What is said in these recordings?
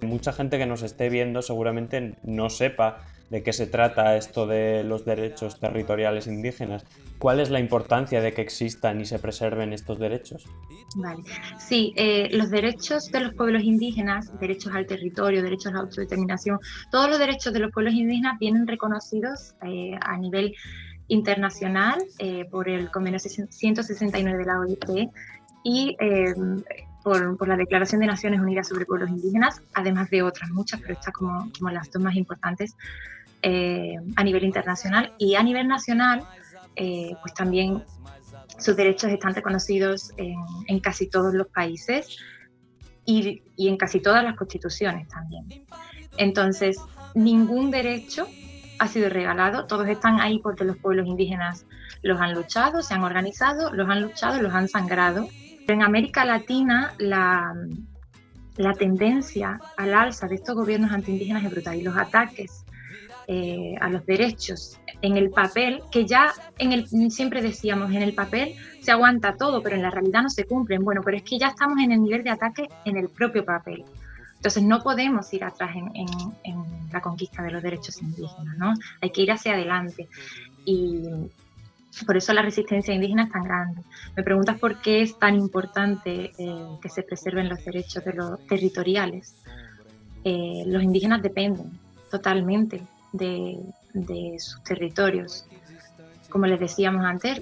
Mucha gente que nos esté viendo seguramente no sepa de qué se trata esto de los derechos territoriales indígenas. ¿Cuál es la importancia de que existan y se preserven estos derechos? Vale. Sí, los derechos de los pueblos indígenas, derechos al territorio, derechos a la autodeterminación, todos los derechos de los pueblos indígenas vienen reconocidos a nivel internacional por el Convenio 169 de la OIT y por la Declaración de Naciones Unidas sobre Pueblos Indígenas, además de otras muchas, pero estas como las dos más importantes a nivel internacional. Y a nivel nacional, pues también sus derechos están reconocidos en casi todos los países y en casi todas las constituciones también. Entonces, ningún derecho ha sido regalado, todos están ahí porque los pueblos indígenas los han luchado, se han organizado, los han luchado, los han sangrado. En América Latina, la tendencia al alza de estos gobiernos antiindígenas es brutal y los ataques a los derechos en el papel, que ya siempre decíamos, en el papel se aguanta todo, pero en la realidad no se cumplen. Bueno, pero es que ya estamos en el nivel de ataque en el propio papel. Entonces no podemos ir atrás en la conquista de los derechos indígenas, ¿no? Hay que ir hacia adelante. Y por eso la resistencia indígena es tan grande. Me preguntas por qué es tan importante que se preserven los derechos de los territoriales. Los indígenas dependen totalmente de sus territorios. Como les decíamos antes,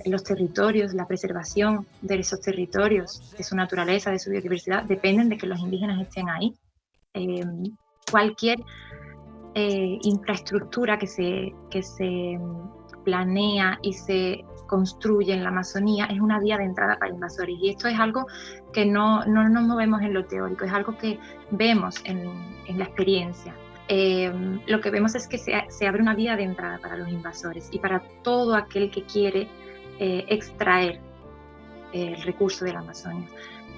los territorios, la preservación de esos territorios, de su naturaleza, de su biodiversidad, dependen de que los indígenas estén ahí. Cualquier infraestructura que se planea y se construye en la Amazonía es una vía de entrada para invasores. Y esto es algo que no nos movemos en lo teórico, es algo que vemos en la experiencia. Lo que vemos es que se abre una vía de entrada para los invasores y para todo aquel que quiere extraer el recurso de la Amazonia.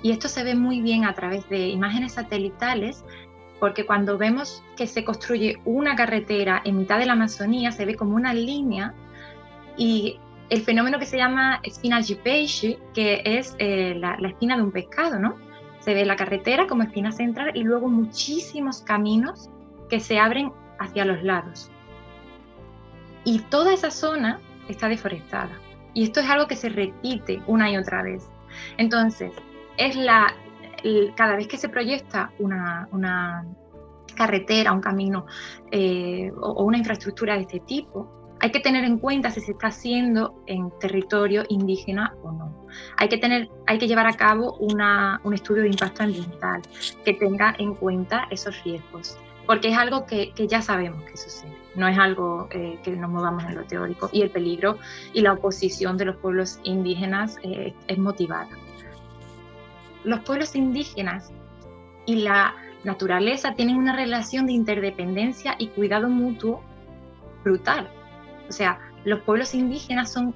Y esto se ve muy bien a través de imágenes satelitales, porque cuando vemos que se construye una carretera en mitad de la Amazonía, se ve como una línea y el fenómeno que se llama espina de peixe, que es la espina de un pescado, ¿no? Se ve la carretera como espina central y luego muchísimos caminos que se abren hacia los lados. Y toda esa zona está deforestada. Y esto es algo que se repite una y otra vez. Entonces, cada vez que se proyecta una carretera, un camino o una infraestructura de este tipo, hay que tener en cuenta si se está haciendo en territorio indígena o no. Hay que llevar a cabo un estudio de impacto ambiental que tenga en cuenta esos riesgos, porque es algo que ya sabemos que sucede, no es algo que nos movamos en lo teórico, y el peligro y la oposición de los pueblos indígenas es motivada. Los pueblos indígenas y la naturaleza tienen una relación de interdependencia y cuidado mutuo brutal. O sea, los pueblos indígenas son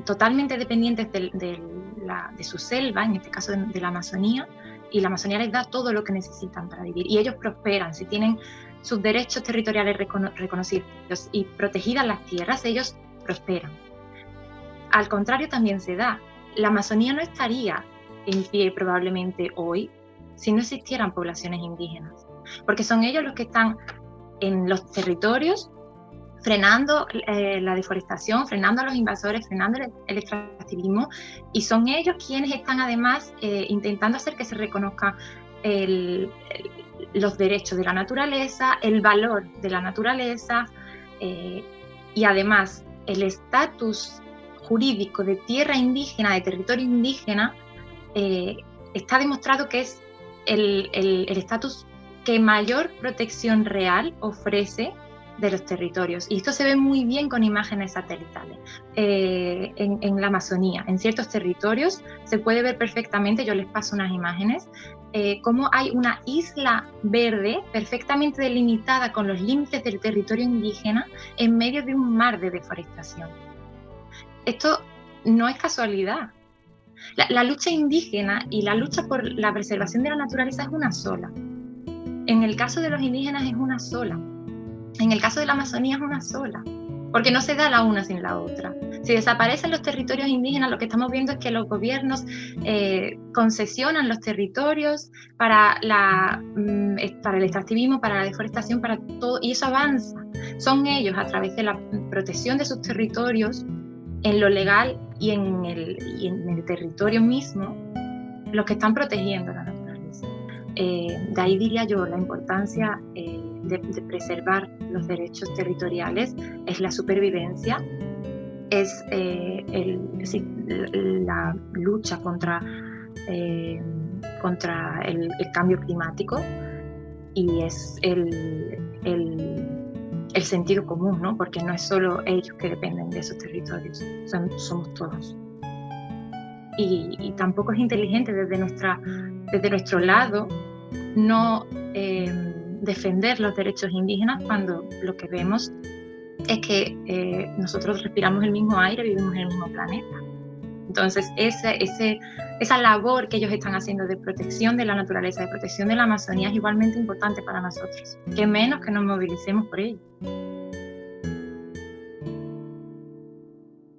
totalmente dependientes de su selva, en este caso de la Amazonía, y la Amazonía les da todo lo que necesitan para vivir. Y ellos prosperan, si tienen sus derechos territoriales reconocidos y protegidas las tierras, ellos prosperan. Al contrario también se da. La Amazonía no estaría en pie probablemente hoy si no existieran poblaciones indígenas, porque son ellos los que están en los territorios frenando la deforestación, frenando a los invasores, frenando el extractivismo, y son ellos quienes están además intentando hacer que se reconozcan los derechos de la naturaleza, el valor de la naturaleza y además el estatus jurídico de tierra indígena, de territorio indígena, está demostrado que es el estatus que mayor protección real ofrece de los territorios. Y esto se ve muy bien con imágenes satelitales. En la Amazonía, en ciertos territorios, se puede ver perfectamente, yo les paso unas imágenes, cómo hay una isla verde perfectamente delimitada con los límites del territorio indígena en medio de un mar de deforestación. Esto no es casualidad. La lucha indígena y la lucha por la preservación de la naturaleza es una sola. En el caso de los indígenas es una sola. En el caso de la Amazonía es una sola. porque no se da la una sin la otra. Si desaparecen los territorios indígenas, lo que estamos viendo es que los gobiernos concesionan los territorios para el extractivismo, para la deforestación, para todo, y eso avanza. Son ellos, a través de la protección de sus territorios, en lo legal y en el territorio mismo, los que están protegiendo la naturaleza. De ahí diría yo la importancia de preservar los derechos territoriales, es la supervivencia, es la lucha contra el cambio climático, y es el sentido común, ¿no? Porque no es solo ellos que dependen de esos territorios, somos todos. Y tampoco es inteligente desde nuestro lado no defender los derechos indígenas cuando lo que vemos es que nosotros respiramos el mismo aire, vivimos en el mismo planeta. Entonces, esa labor que ellos están haciendo de protección de la naturaleza, de protección de la Amazonía, es igualmente importante para nosotros. Que menos que nos movilicemos por ello.